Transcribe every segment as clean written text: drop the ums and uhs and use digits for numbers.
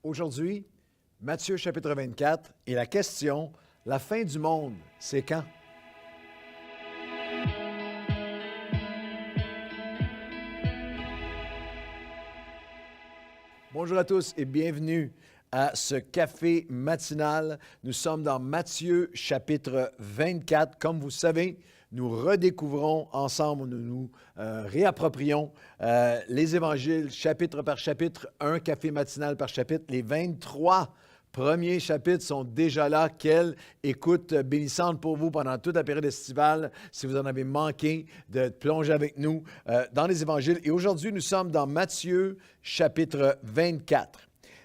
Aujourd'hui, Matthieu chapitre 24 et la question, la fin du monde, c'est quand? Bonjour à tous et bienvenue à ce café matinal. Nous sommes dans Matthieu chapitre 24. Comme vous savez, nous redécouvrons ensemble, nous nous réapproprions les évangiles chapitre par chapitre, un café matinal par chapitre. Les 23 premiers chapitres sont déjà là. Quelle écoute bénissante pour vous pendant toute la période estivale. Si vous en avez manqué, de plonger avec nous dans les évangiles. Et aujourd'hui, nous sommes dans Matthieu chapitre 24.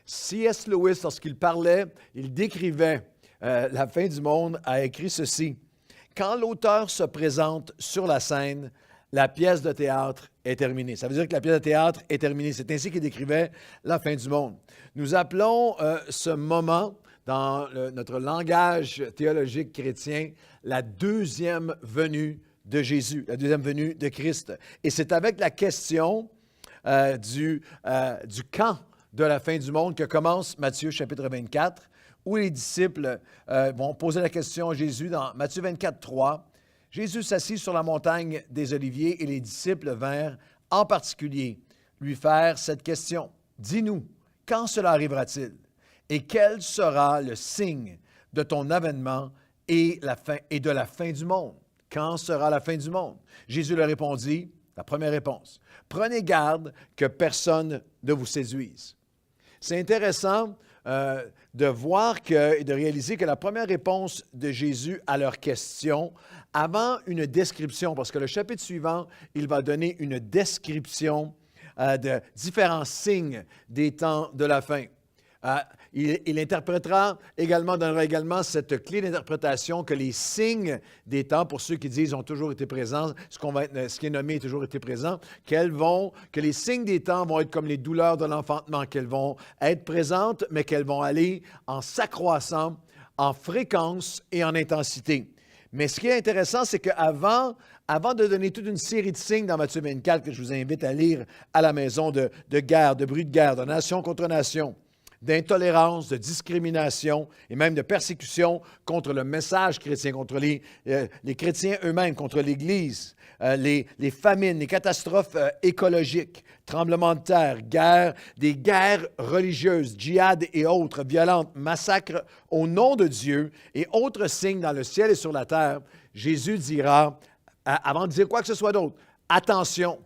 C.S. Lewis, lorsqu'il parlait, il décrivait la fin du monde, a écrit ceci. Quand l'auteur se présente sur la scène, la pièce de théâtre est terminée. Ça veut dire que la pièce de théâtre est terminée. C'est ainsi qu'il décrivait la fin du monde. Nous appelons ce moment, dans notre langage théologique chrétien, la deuxième venue de Jésus, la deuxième venue de Christ. Et c'est avec la question du quand de la fin du monde que commence Matthieu chapitre 24, où les disciples vont poser la question à Jésus dans Matthieu 24, 3. Jésus s'assit sur la montagne des Oliviers et les disciples vinrent en particulier lui faire cette question. Dis-nous, quand cela arrivera-t-il? Et quel sera le signe de ton avènement et de la fin du monde? Quand sera la fin du monde? Jésus leur répondit, la première réponse, prenez garde que personne ne vous séduise. C'est intéressant de voir et de réaliser que la première réponse de Jésus à leur question, avant une description, parce que le chapitre suivant, il va donner une description de différents signes des temps de la fin. Il interprétera également, donnera également cette clé d'interprétation que les signes des temps, pour ceux qui disent ont toujours été présents, ce qui est nommé a toujours été présent, que les signes des temps vont être comme les douleurs de l'enfantement, qu'elles vont être présentes, mais qu'elles vont aller en s'accroissant, en fréquence et en intensité. Mais ce qui est intéressant, c'est qu'avant de donner toute une série de signes dans Matthieu 24, que je vous invite à lire à la maison de guerre, de bruit de guerre, de nation contre nation, d'intolérance, de discrimination et même de persécution contre le message chrétien, contre les chrétiens eux-mêmes, contre l'Église, les famines, les catastrophes écologiques, tremblements de terre, des guerres religieuses, djihad et autres, violentes, massacres au nom de Dieu et autres signes dans le ciel et sur la terre, Jésus dira, avant de dire quoi que ce soit d'autre, attention,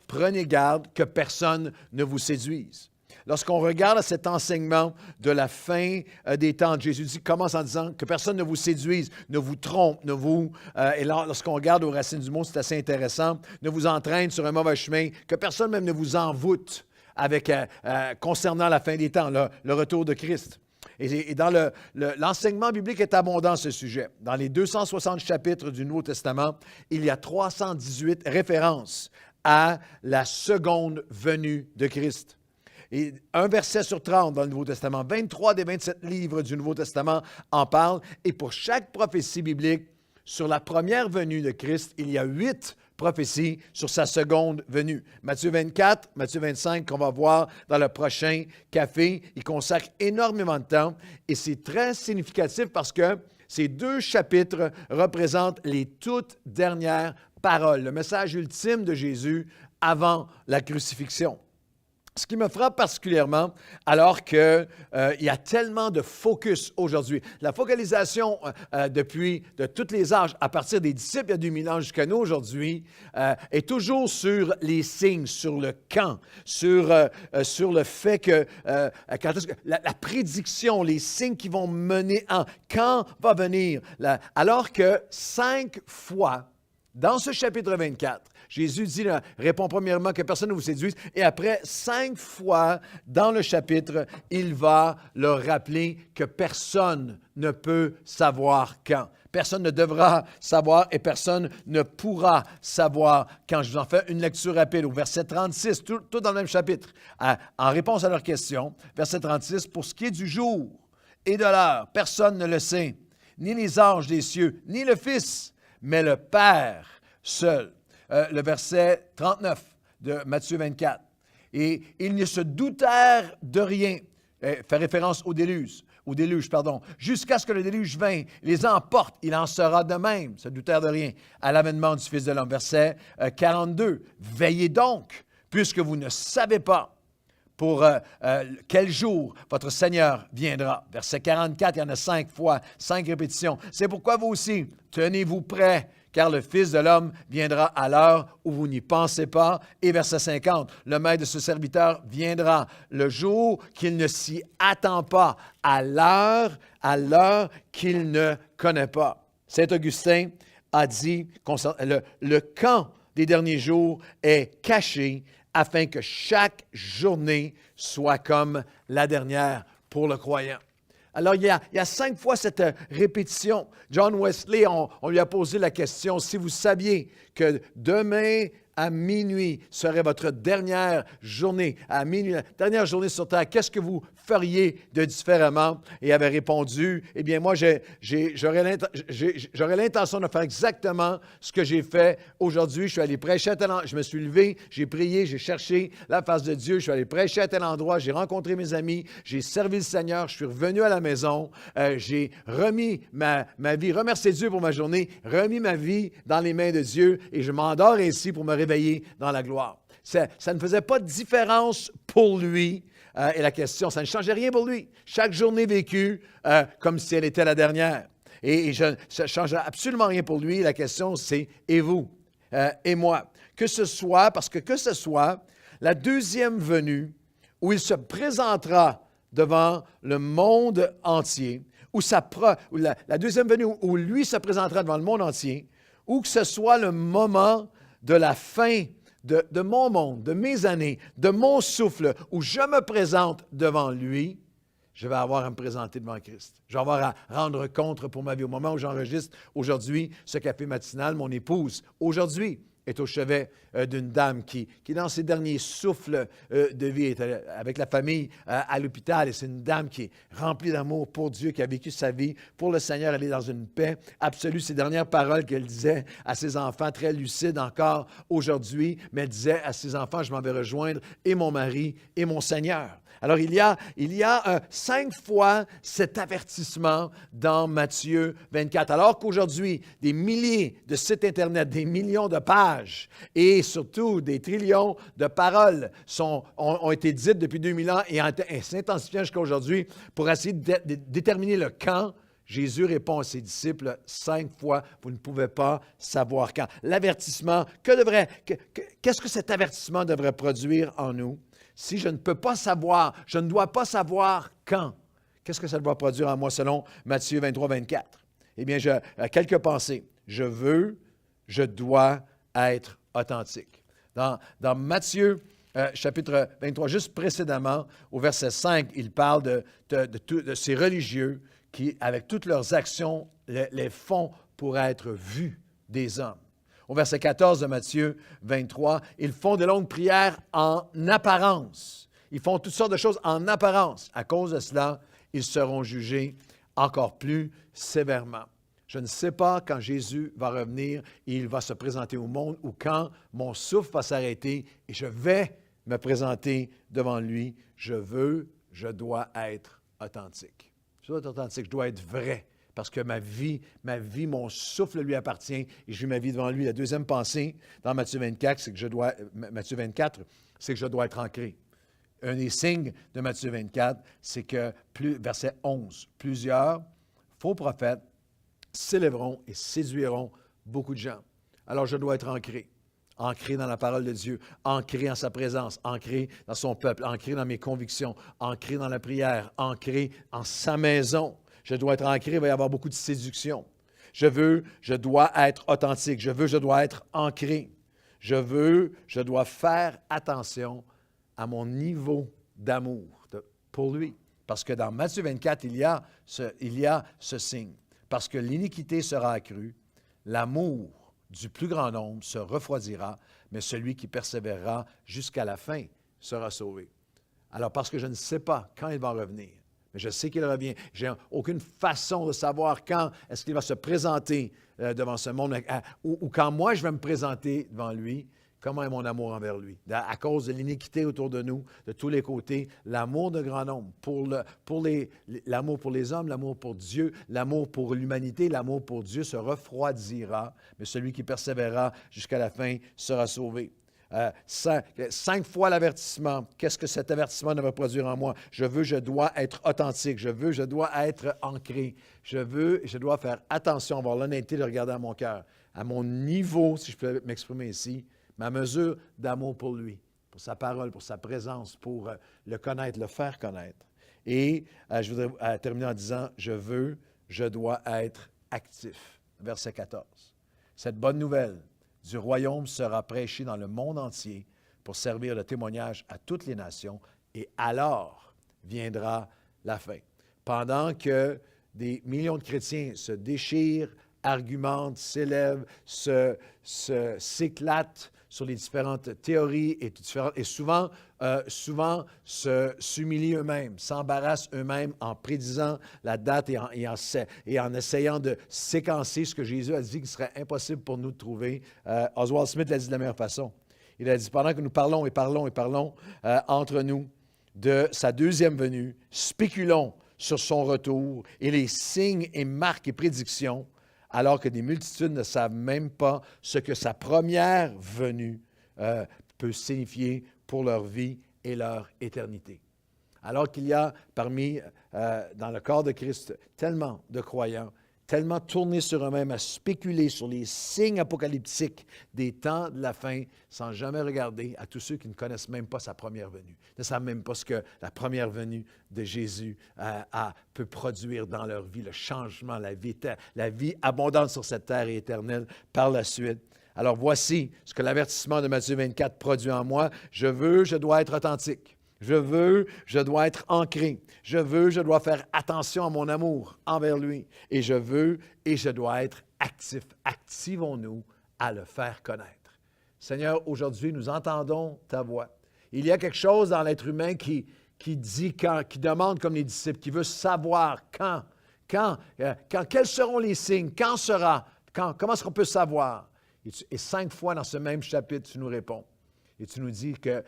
prenez garde que personne ne vous séduise. Lorsqu'on regarde cet enseignement de la fin des temps, Jésus commence en disant que personne ne vous séduise, ne vous trompe, et là, lorsqu'on regarde aux racines du mot, c'est assez intéressant, ne vous entraîne sur un mauvais chemin, que personne même ne vous envoûte concernant la fin des temps, le retour de Christ. Et dans l'enseignement biblique est abondant ce sujet. Dans les 260 chapitres du Nouveau Testament, il y a 318 références à la seconde venue de Christ. Et un verset sur 30 dans le Nouveau Testament, 23 des 27 livres du Nouveau Testament en parlent. Et pour chaque prophétie biblique sur la première venue de Christ, il y a 8 prophéties sur sa seconde venue. Matthieu 24, Matthieu 25, qu'on va voir dans le prochain café, il consacre énormément de temps. Et c'est très significatif parce que ces deux chapitres représentent les toutes dernières paroles, le message ultime de Jésus avant la crucifixion. Ce qui me frappe particulièrement, alors qu'il y a tellement de focus aujourd'hui, la focalisation de tous les âges, à partir des disciples il y a 2000 ans jusqu'à nous aujourd'hui, est toujours sur les signes, sur le quand, sur le fait que la prédiction, les signes qui vont mener quand va venir. Alors que 5 fois, dans ce chapitre 24, Jésus répond premièrement que personne ne vous séduise, et après 5 fois dans le chapitre, il va leur rappeler que personne ne peut savoir quand. Personne ne devra savoir et personne ne pourra savoir quand. Je vous en fais une lecture rapide au verset 36, tout dans le même chapitre. En réponse à leur question, verset 36, « Pour ce qui est du jour et de l'heure, personne ne le sait, ni les anges des cieux, ni le Fils, mais le Père seul. » Le verset 39 de Matthieu 24. Et ils ne se doutèrent de rien. Fait référence au déluge, jusqu'à ce que le déluge vint, les emporte, il en sera de même, se doutèrent de rien, à l'avènement du Fils de l'homme. Verset 42, veillez donc, puisque vous ne savez pas pour quel jour votre Seigneur viendra. Verset 44, il y en a 5 fois, 5 répétitions. C'est pourquoi vous aussi, tenez-vous prêts, car le Fils de l'homme viendra à l'heure où vous n'y pensez pas. Et verset 50, le maître de ce serviteur viendra le jour qu'il ne s'y attend pas, à l'heure qu'il ne connaît pas. Saint Augustin a dit que le camp des derniers jours est caché afin que chaque journée soit comme la dernière pour le croyant. Alors, il y a 5 fois cette répétition. John Wesley, on lui a posé la question, si vous saviez que demain à minuit serait votre dernière journée, à minuit, la dernière journée sur terre, qu'est-ce que vous feriez de différemment? Et il avait répondu, eh bien, moi, j'aurais l'intention de faire exactement ce que j'ai fait aujourd'hui. Je suis allé prêcher à tel endroit, je me suis levé, j'ai prié, j'ai cherché la face de Dieu, je suis allé prêcher à tel endroit, j'ai rencontré mes amis, j'ai servi le Seigneur, je suis revenu à la maison, j'ai remis ma vie, remercié Dieu pour ma journée, remis ma vie dans les mains de Dieu et je m'endors ainsi pour me réveiller dans la gloire. Ça ne faisait pas de différence pour lui. Et la question, ça ne changeait rien pour lui. Chaque journée vécue comme si elle était la dernière. Et ça ne changeait absolument rien pour lui. La question, c'est « et vous? Et moi? » Que ce soit la deuxième venue où il se présentera devant le monde entier, ou la deuxième venue où lui se présentera devant le monde entier, ou que ce soit le moment de la fin de mon monde, de mes années, de mon souffle, où je me présente devant lui, je vais avoir à me présenter devant Christ. Je vais avoir à rendre compte pour ma vie. Au moment où j'enregistre aujourd'hui ce café matinal, mon épouse, aujourd'hui, est au chevet d'une dame qui, dans ses derniers souffles de vie, est avec la famille à l'hôpital. Et c'est une dame qui est remplie d'amour pour Dieu, qui a vécu sa vie pour le Seigneur. Elle est dans une paix absolue. Ces dernières paroles qu'elle disait à ses enfants, très lucides encore aujourd'hui, mais elle disait à ses enfants, je m'en vais rejoindre et mon mari et mon Seigneur. Alors, il y a 5 fois cet avertissement dans Matthieu 24. Alors qu'aujourd'hui, des milliers de sites Internet, des millions de pages et surtout des trillions de paroles ont été dites depuis 2000 ans et s'intensifient jusqu'à aujourd'hui pour essayer de déterminer le quand, Jésus répond à ses disciples 5 fois, vous ne pouvez pas savoir quand. L'avertissement, qu'est-ce que cet avertissement devrait produire en nous? Si je ne peux pas savoir, je ne dois pas savoir quand, qu'est-ce que ça doit produire en moi selon Matthieu 23, 24? Eh bien, quelques pensées. Je dois être authentique. Dans Matthieu chapitre 23, juste précédemment, au verset 5, il parle de ces religieux qui, avec toutes leurs actions, les font pour être vus des hommes. Au verset 14 de Matthieu 23, ils font de longues prières en apparence. Ils font toutes sortes de choses en apparence. À cause de cela, ils seront jugés encore plus sévèrement. Je ne sais pas quand Jésus va revenir et il va se présenter au monde ou quand mon souffle va s'arrêter et je vais me présenter devant lui. Je dois être authentique. Je dois être authentique, je dois être vrai. Parce que ma vie, mon souffle lui appartient et je vis ma vie devant lui. La deuxième pensée dans Matthieu 24, c'est que je dois être ancré. Un des signes de Matthieu 24, c'est que, verset 11, plusieurs faux prophètes s'élèveront et séduiront beaucoup de gens. Alors je dois être ancré dans la parole de Dieu, ancré en sa présence, ancré dans son peuple, ancré dans mes convictions, ancré dans la prière, ancré en sa maison. Je dois être ancré, il va y avoir beaucoup de séduction. Je dois être authentique. Je dois être ancré. Je dois faire attention à mon niveau d'amour pour lui. Parce que dans Matthieu 24, il y a ce signe. Parce que l'iniquité sera accrue, l'amour du plus grand nombre se refroidira, mais celui qui persévérera jusqu'à la fin sera sauvé. Alors, parce que je ne sais pas quand il va revenir, mais je sais qu'il revient. Je n'ai aucune façon de savoir quand est-ce qu'il va se présenter devant ce monde ou quand moi je vais me présenter devant lui. comment est mon amour envers lui. À cause de l'iniquité autour de nous, de tous les côtés, l'amour de grand nombre, l'amour pour les hommes, l'amour pour Dieu, l'amour pour l'humanité, l'amour pour Dieu se refroidira, mais celui qui persévérera jusqu'à la fin sera sauvé. 5 fois l'avertissement. Qu'est-ce que cet avertissement devrait produire en moi? Je dois être authentique. Je dois être ancré. Je dois faire attention, avoir l'honnêteté de regarder à mon cœur, à mon niveau, si je peux m'exprimer ici, ma mesure d'amour pour lui, pour sa parole, pour sa présence, pour le connaître, le faire connaître. Et je voudrais terminer en disant, je dois être actif. Verset 14. Cette bonne nouvelle du royaume sera prêché dans le monde entier pour servir de témoignage à toutes les nations, et alors viendra la fin. Pendant que des millions de chrétiens se déchirent, argumentent, s'élèvent, s'éclatent sur les différentes théories et souvent s'humilient eux-mêmes, s'embarrassent eux-mêmes en prédisant la date et en essayant de séquencer ce que Jésus a dit qu'il serait impossible pour nous de trouver. Oswald Smith l'a dit de la meilleure façon. Il a dit, pendant que nous parlons et parlons et parlons entre nous de sa deuxième venue, spéculons sur son retour et les signes et marques et prédictions, alors que des multitudes ne savent même pas ce que sa première venue peut signifier pour leur vie et leur éternité. Alors qu'il y a dans le corps de Christ, tellement de croyants, tellement tournés sur eux-mêmes à spéculer sur les signes apocalyptiques des temps de la fin, sans jamais regarder à tous ceux qui ne connaissent même pas sa première venue, ne savent même pas ce que la première venue de Jésus peut produire dans leur vie, le changement, la vie abondante sur cette terre et éternelle par la suite. Alors voici ce que l'avertissement de Matthieu 24 produit en moi. Je dois être authentique. Je dois être ancré. Je dois faire attention à mon amour envers lui. Et je dois être actif. Activons-nous à le faire connaître. Seigneur, aujourd'hui, nous entendons ta voix. Il y a quelque chose dans l'être humain qui dit quand, qui demande comme les disciples, qui veut savoir quand, quels seront les signes, quand, comment est-ce qu'on peut savoir? Et 5 fois dans ce même chapitre, tu nous réponds. Et tu nous dis que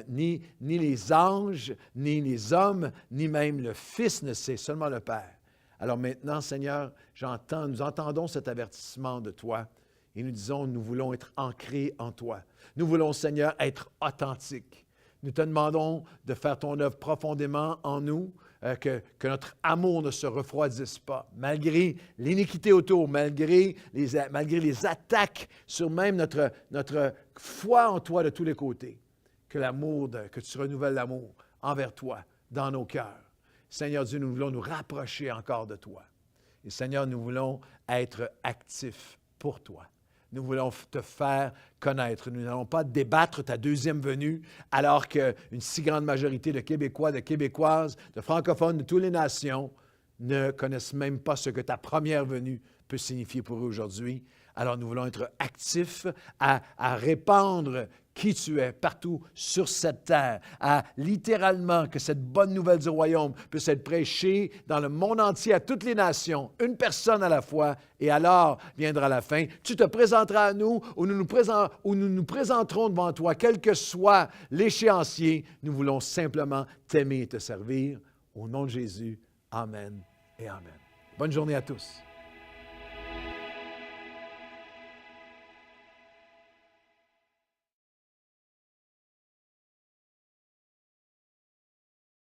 ni les anges, ni les hommes, ni même le Fils ne sait, seulement le Père. Alors maintenant, Seigneur, nous entendons cet avertissement de toi et nous disons, nous voulons être ancrés en toi. Nous voulons, Seigneur, être authentiques. Nous te demandons de faire ton œuvre profondément en nous, que notre amour ne se refroidisse pas, malgré l'iniquité autour, malgré les attaques sur même notre foi en toi de tous les côtés. Que tu renouvelles l'amour envers toi, dans nos cœurs. Seigneur Dieu, nous voulons nous rapprocher encore de toi. Et Seigneur, nous voulons être actifs pour toi. Nous voulons te faire connaître. Nous n'allons pas débattre ta deuxième venue alors qu'une si grande majorité de Québécois, de Québécoises, de francophones de toutes les nations ne connaissent même pas ce que ta première venue peut signifier pour eux aujourd'hui. Alors nous voulons être actifs à répandre qui tu es partout sur cette terre, à littéralement que cette bonne nouvelle du royaume puisse être prêchée dans le monde entier à toutes les nations, une personne à la fois, et alors viendra la fin. Tu te présenteras à nous ou nous nous présenterons devant toi, quel que soit l'échéancier. Nous voulons simplement t'aimer et te servir. Au nom de Jésus, amen et amen. Bonne journée à tous.